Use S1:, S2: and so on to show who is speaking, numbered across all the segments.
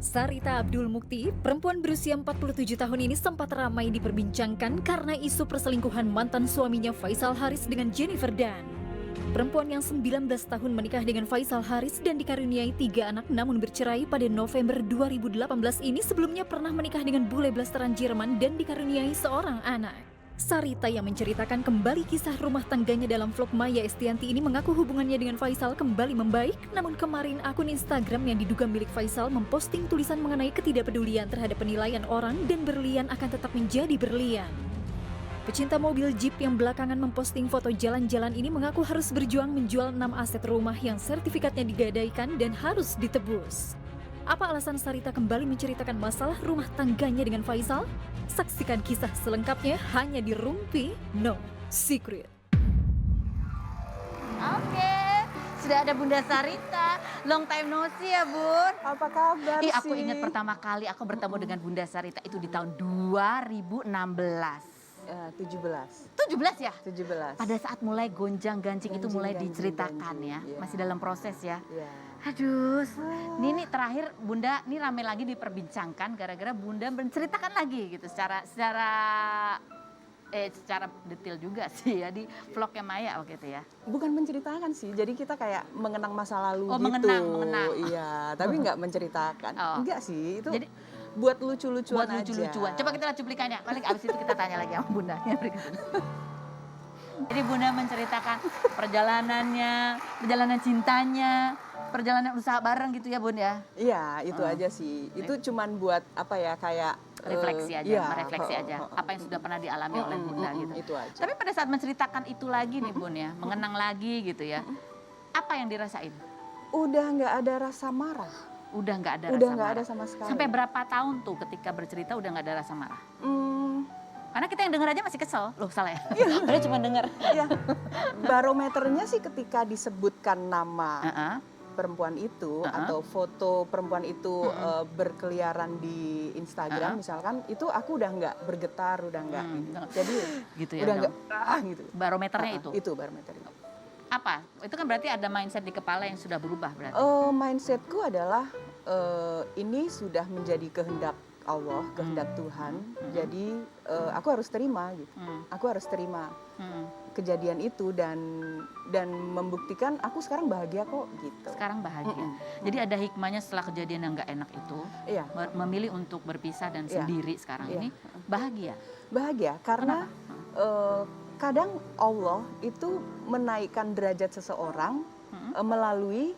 S1: Sarita Abdul Mukti, perempuan berusia 47 tahun ini sempat ramai diperbincangkan karena isu perselingkuhan mantan suaminya Faisal Haris dengan Jennifer Dan. Perempuan yang 19 tahun menikah dengan Faisal Haris dan dikaruniai 3 anak namun bercerai pada November 2018 ini sebelumnya pernah menikah dengan bule blasteran Jerman dan dikaruniai seorang anak. Sarita yang menceritakan kembali kisah rumah tangganya dalam vlog Maya Estianti ini mengaku hubungannya dengan Faisal kembali membaik, namun kemarin akun Instagram yang diduga milik Faisal memposting tulisan mengenai ketidakpedulian terhadap penilaian orang dan berlian akan tetap menjadi berlian. Pecinta mobil Jeep yang belakangan memposting foto jalan-jalan ini mengaku harus berjuang menjual 6 aset rumah yang sertifikatnya digadaikan dan harus ditebus. Apa alasan Sarita kembali menceritakan masalah rumah tangganya dengan Faisal? Saksikan kisah selengkapnya hanya di Rumpi No Secret.
S2: Oke, sudah ada Bunda Sarita. Long time no see ya, Bun.
S3: Apa kabar sih?
S2: Aku ingat pertama kali aku bertemu dengan Bunda Sarita itu di tahun 2016.
S3: 17.
S2: 17 ya?
S3: 17.
S2: Pada saat mulai gonjang-ganjing itu mulai
S3: Ganjing-ganjing,
S2: diceritakan ya.
S3: iya.
S2: Masih dalam proses ya.
S3: Iya.
S2: Aduh, ini terakhir Bunda ini rame lagi diperbincangkan gara-gara Bunda menceritakan lagi gitu secara detail juga sih ya di vlognya Maya waktu itu ya.
S3: Bukan menceritakan sih, jadi kita kayak mengenang masa lalu
S2: Oh,
S3: gitu.
S2: mengenang.
S3: Iya, tapi nggak menceritakan.
S2: Oh.
S3: Enggak sih, itu
S2: Jadi
S3: buat lucu-lucuan
S2: buat lucu-lucuan.
S3: aja.
S2: Coba kita lihat cuplikannya. Paling abis itu kita tanya lagi sama Bunda. Jadi Bunda menceritakan perjalanan cintanya, perjalanan usaha bareng gitu ya Bun ya.
S3: Iya, itu aja sih. Itu cuman buat apa ya, kayak
S2: Refleksi aja,
S3: iya,
S2: merefleksi aja apa yang sudah pernah dialami oleh Bunda gitu.
S3: Itu aja.
S2: Tapi pada saat menceritakan itu lagi nih Bun ya, mengenang lagi gitu ya. Apa yang dirasain?
S3: Udah nggak ada rasa marah.
S2: Udah nggak ada
S3: Udah
S2: rasa
S3: nggak
S2: marah.
S3: ada sama sekali.
S2: Sampai berapa tahun tuh ketika bercerita udah nggak ada rasa marah? Karena kita yang denger aja masih kesel. Loh salah ya? Padahal cuma denger.
S3: Iya. Barometernya sih ketika disebutkan nama perempuan itu atau foto perempuan itu berkeliaran di Instagram misalkan, itu aku udah nggak bergetar, udah nggak jadi
S2: gitu ya.
S3: udah nggak gitu.
S2: Barometernya itu.
S3: Itu barometer itu.
S2: Apa? Itu kan berarti ada mindset di kepala yang sudah berubah berarti.
S3: Mindsetku adalah ini sudah menjadi kehendak Allah, kehendak Tuhan. Jadi aku harus terima gitu. Aku harus terima kejadian itu dan membuktikan aku sekarang bahagia kok gitu.
S2: Sekarang bahagia. Jadi ada hikmahnya setelah kejadian yang nggak enak itu,
S3: Iya.
S2: Memilih untuk berpisah dan
S3: Iya.
S2: sendiri sekarang
S3: Iya.
S2: ini bahagia.
S3: Bahagia karena kadang Allah itu menaikkan derajat seseorang melalui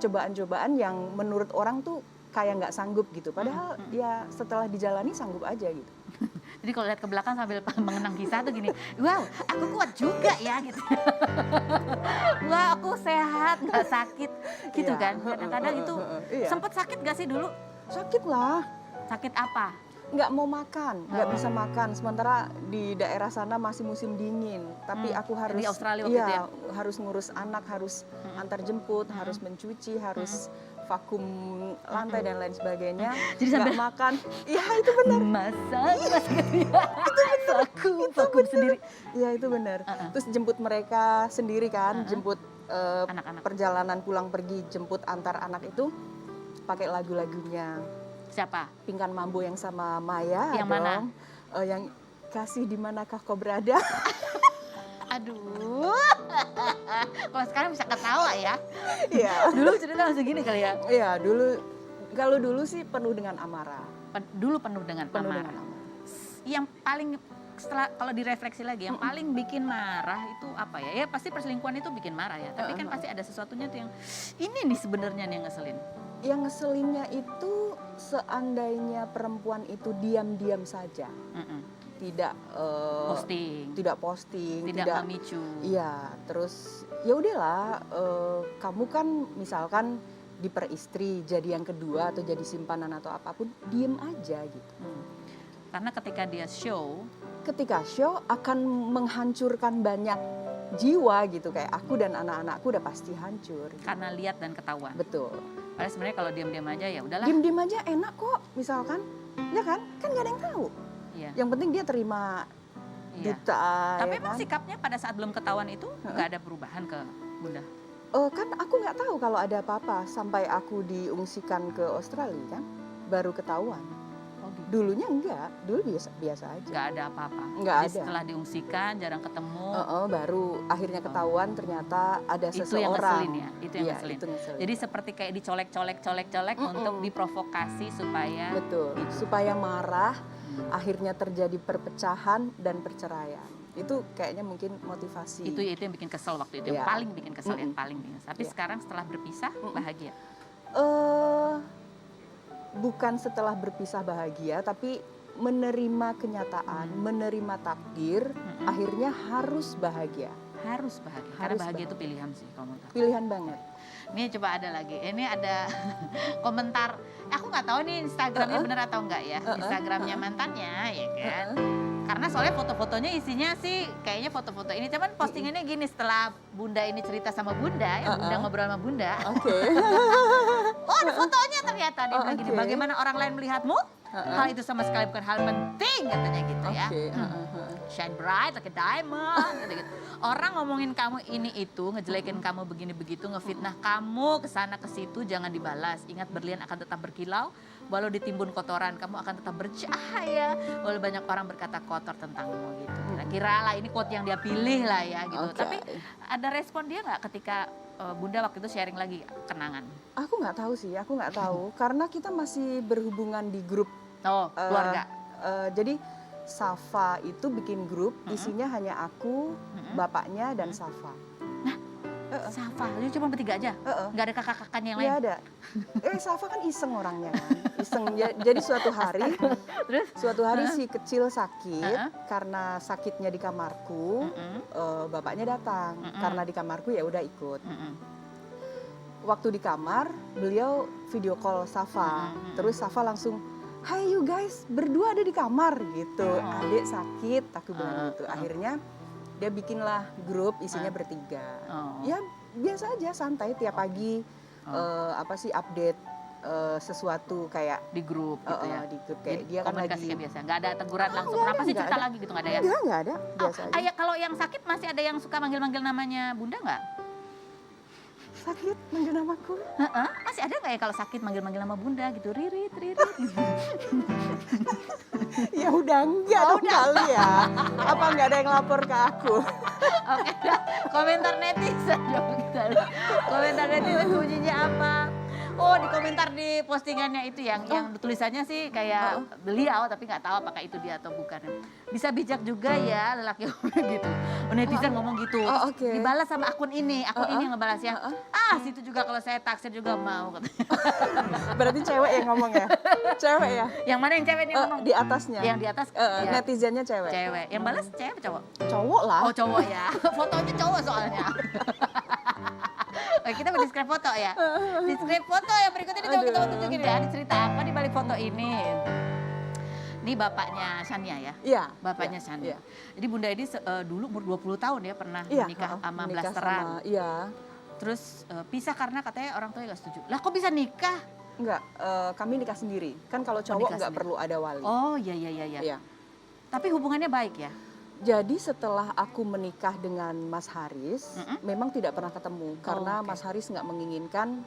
S3: cobaan-cobaan yang menurut orang tuh kayak nggak sanggup gitu. Padahal ya setelah dijalani sanggup aja gitu.
S2: Jadi kalau lihat ke belakang sambil mengenang kisah tuh gini, wow, aku kuat juga ya gitu. Wah, aku sehat, nggak sakit, gitu
S3: Iya.
S2: kan. Kadang-kadang itu
S3: Iya.
S2: sempet sakit gak sih dulu?
S3: Sakit lah.
S2: Sakit apa?
S3: Nggak mau makan, nggak bisa makan. Sementara di daerah sana masih musim dingin. Tapi aku harus
S2: Di Australia waktu itu ya?
S3: harus ngurus anak, harus antar jemput, harus mencuci, harus vakum lantai dan lain sebagainya.
S2: Jadi
S3: nggak
S2: sambil
S3: makan. Iya itu benar.
S2: Masak gitu ya. Vakum sendiri.
S3: Iya itu benar. Terus jemput mereka sendiri kan, jemput
S2: Anak-anak.
S3: perjalanan pulang pergi, jemput antar anak itu pakai lagu-lagunya.
S2: Siapa?
S3: Pinkan Mambo yang sama Maya
S2: Yang mana?
S3: dong. Yang kasih di manakah kau berada.
S2: Aduh. Kalau sekarang bisa ketawa ya.
S3: Iya.
S2: Dulu cerita langsung gini kali ya.
S3: Iya, kalau dulu sih penuh dengan amarah.
S2: Dulu penuh dengan
S3: Penuh
S2: amarah.
S3: dengan amarah.
S2: Yang paling setelah kalau direfleksi lagi yang paling bikin marah itu apa ya? Ya pasti perselingkuhan itu bikin marah ya. Tapi kan pasti ada sesuatunya tuh yang ini nih sebenarnya nih yang ngeselin.
S3: Yang ngeselinnya itu seandainya perempuan itu diam-diam saja. Tidak posting,
S2: tidak memicu.
S3: Iya, terus ya udahlah, kamu kan misalkan diperistri jadi yang kedua atau jadi simpanan atau apapun, diem aja gitu.
S2: Karena ketika dia show,
S3: Ketika show akan menghancurkan banyak jiwa gitu, kayak aku dan anak-anakku udah pasti hancur.
S2: karena lihat dan ketahuan.
S3: Betul.
S2: Padahal sebenarnya kalau diam-diam aja ya udahlah.
S3: Diem-diem aja enak kok, misalkan, ya kan? Kan gak ada yang tahu.
S2: Iya.
S3: Yang penting dia terima
S2: Iya.
S3: duta.
S2: Tapi
S3: ya
S2: emang
S3: kan?
S2: sikapnya pada saat belum ketahuan itu nggak ada perubahan ke Bunda.
S3: Kan aku nggak tahu kalau ada apa-apa sampai aku diungsikan ke Australia kan. baru ketahuan.
S2: Oh, gitu.
S3: Dulunya enggak, dulu biasa aja.
S2: Nggak ada apa-apa.
S3: Nggak
S2: Jadi
S3: ada.
S2: setelah diungsikan, jarang ketemu.
S3: Baru akhirnya ketahuan ternyata ada
S2: Itu
S3: seseorang.
S2: yang ngeselin ya, itu yang
S3: Iya,
S2: ngeselin.
S3: itu ngeselin.
S2: Jadi seperti kayak dicolek-colek untuk diprovokasi supaya
S3: Betul, supaya marah, akhirnya terjadi perpecahan dan perceraian. Itu kayaknya mungkin motivasi.
S2: itu yang bikin kesel waktu itu, yang
S3: Iya.
S2: paling bikin kesel, yang paling bikin. Tapi
S3: Iya.
S2: sekarang setelah berpisah bahagia.
S3: Bukan setelah berpisah bahagia, tapi menerima kenyataan, menerima takdir, akhirnya harus bahagia.
S2: Harus bahagia. Karena
S3: Harus
S2: bahagia itu
S3: bahagia.
S2: pilihan sih kalau menurut aku.
S3: Pilihan banget.
S2: Ini coba ada lagi. Ini ada komentar. Aku nggak tahu nih Instagramnya bener atau enggak ya. Instagramnya mantannya ya kan. Karena soalnya foto-fotonya isinya sih kayaknya foto-foto ini. Cuman postingannya gini, setelah Bunda ini cerita sama Bunda, ya Bunda ngobrol sama Bunda.
S3: Oke.
S2: Oh ada fotonya ternyata. Dia bilang gini,
S3: oke.
S2: bagaimana orang lain melihatmu? Hal itu sama sekali bukan hal penting katanya gitu ya.
S3: Oke.
S2: Shine bright like a diamond gitu. Orang ngomongin kamu ini itu, ngejelekin kamu begini begitu, ngefitnah kamu kesana ke situ, jangan dibalas. Ingat berlian akan tetap berkilau, walau ditimbun kotoran kamu akan tetap bercahaya. Walau banyak orang berkata kotor tentangmu gitu. Kira-kira lah ini quote yang dia pilih lah ya gitu.
S3: Oke.
S2: Tapi ada respon dia nggak ketika Bunda waktu itu sharing lagi kenangan?
S3: Aku nggak tahu sih, aku nggak tahu karena kita masih berhubungan di grup.
S2: Oh keluarga.
S3: Jadi Safa itu bikin grup, isinya hanya aku, bapaknya dan Safa.
S2: Safa, lu cuma bertiga aja? Nggak ada kakak-kakaknya yang lain?
S3: Iya ada. Safa kan iseng orangnya kan, iseng. Jadi suatu hari si kecil sakit, karena sakitnya di kamarku, bapaknya datang. Karena di kamarku ya udah ikut. Waktu di kamar, beliau video call Safa, terus Safa langsung, "Hai you guys, berdua ada di kamar," gitu. Adik sakit, aku bilang gitu. Akhirnya dia bikinlah grup isinya bertiga. Ya biasa aja, santai tiap pagi update sesuatu kayak
S2: Di grup gitu ya?
S3: di grup kayak
S2: Jadi
S3: dia kan
S2: komunikasi
S3: lagi
S2: kayak biasa, nggak ada teguran langsung.
S3: nggak
S2: Kenapa
S3: ada,
S2: sih
S3: nggak
S2: cerita
S3: ada.
S2: lagi gitu, nggak ada ya?
S3: Enggak ada, biasa aja.
S2: Ayah kalau yang sakit masih ada yang suka manggil-manggil namanya Bunda nggak?
S3: Sakit manggil namaku.
S2: Masih ada nggak ya kalau sakit manggil-manggil nama Bunda gitu, Ririt.
S3: Ya udah enggak dong kali ya. Apa enggak ada yang lapor ke aku?
S2: Oke, komentar netizen dong kita. Komentar netizen bunyinya apa? Oh di komentar di postingannya itu yang tulisannya sih kayak beliau tapi nggak tahu apakah itu dia atau bukan. Bisa bijak juga ya lelaki gitu. Netizen ngomong gitu.
S3: oke.
S2: Dibalas sama akun ini yang ngebalas ya. Situ juga kalau saya taksir juga mau katanya.
S3: Berarti cewek yang ngomong ya? Cewek ya?
S2: Yang mana yang cewek nih ngomong?
S3: Di atasnya.
S2: Yang di atas ya,
S3: Netizennya cewek.
S2: cewek. Yang balas cewek apa cowok?
S3: Cowok lah.
S2: Oh cowok ya. Fotonya cowok soalnya. Kita mau describe foto ya. Describe foto yang berikutnya coba kita mau tunjukin ya. Ada cerita apa di balik foto ini? Ini bapaknya Shania ya?
S3: Iya.
S2: Bapaknya
S3: iya,
S2: Shania.
S3: iya.
S2: Jadi Bunda ini dulu umur 20 tahun ya pernah
S3: Iya,
S2: menikah sama
S3: menikah
S2: blasteran.
S3: Iya.
S2: Terus pisah karena katanya orang tuanya gak setuju. Lah kok bisa nikah?
S3: Enggak, kami nikah sendiri. Kan kalau cowok
S2: nikah
S3: nggak
S2: sendiri.
S3: perlu ada wali.
S2: Oh iya.
S3: Iya.
S2: Tapi hubungannya baik ya?
S3: Jadi setelah aku menikah dengan Mas Haris, memang tidak pernah ketemu karena
S2: oke.
S3: Mas Haris nggak menginginkan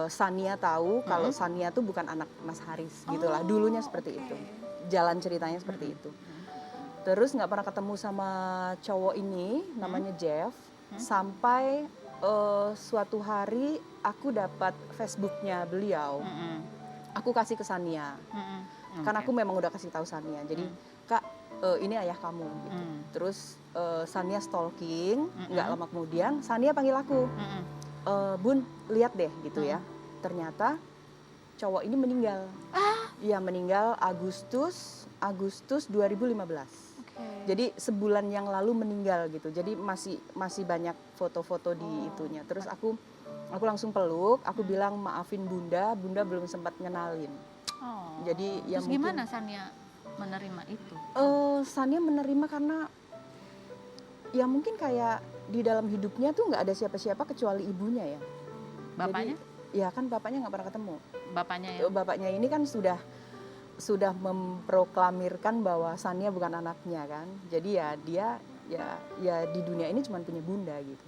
S3: Sania tahu kalau Sania tuh bukan anak Mas Haris gitulah. Dulunya seperti itu. Jalan ceritanya seperti itu. Terus nggak pernah ketemu sama cowok ini, namanya Jeff, sampai suatu hari aku dapat Facebooknya beliau. Aku kasih ke Sania. Karena aku memang udah kasih tahu Sania. Jadi Kak, ini ayah kamu gitu. Terus Sania stalking, nggak lama kemudian Sania panggil aku, Bun lihat deh gitu ya. Ternyata cowok ini meninggal. Iya meninggal Agustus 2015. Jadi sebulan yang lalu meninggal gitu. Jadi masih banyak foto-foto di itunya. Terus aku langsung peluk, aku bilang maafin Bunda belum sempat ngenalin. Jadi ya
S2: Terus gimana Sania menerima itu?
S3: Sania menerima karena ya mungkin kayak di dalam hidupnya tuh nggak ada siapa-siapa kecuali ibunya ya.
S2: Bapaknya?
S3: Jadi, ya kan bapaknya nggak pernah ketemu.
S2: Bapaknya ya?
S3: Bapaknya ini kan sudah memproklamirkan bahwa Sania bukan anaknya kan. Jadi ya dia ya di dunia ini cuma punya Bunda gitu.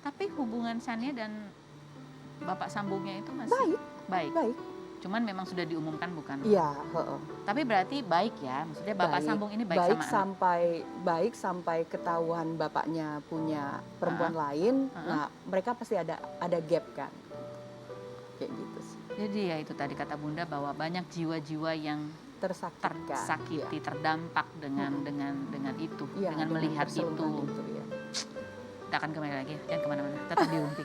S2: Tapi hubungan Sania dan bapak sambungnya itu masih
S3: Baik.
S2: baik.
S3: Baik.
S2: Cuman memang sudah diumumkan bukan?
S3: Iya, heeh.
S2: Tapi berarti baik ya, maksudnya Bapak sambung ini baik, sama anak.
S3: Baik sampai ketahuan bapaknya punya perempuan lain. Nah, mereka pasti ada gap kan. Kayak gitu sih.
S2: Jadi ya itu tadi kata Bunda bahwa banyak jiwa-jiwa yang tersakiti, terdampak dengan itu,
S3: Iya,
S2: dengan melihat itu.
S3: perselingkuhan itu ya.
S2: Kita akan kembali lagi, jangan kemana-mana, tetap di Rumpi.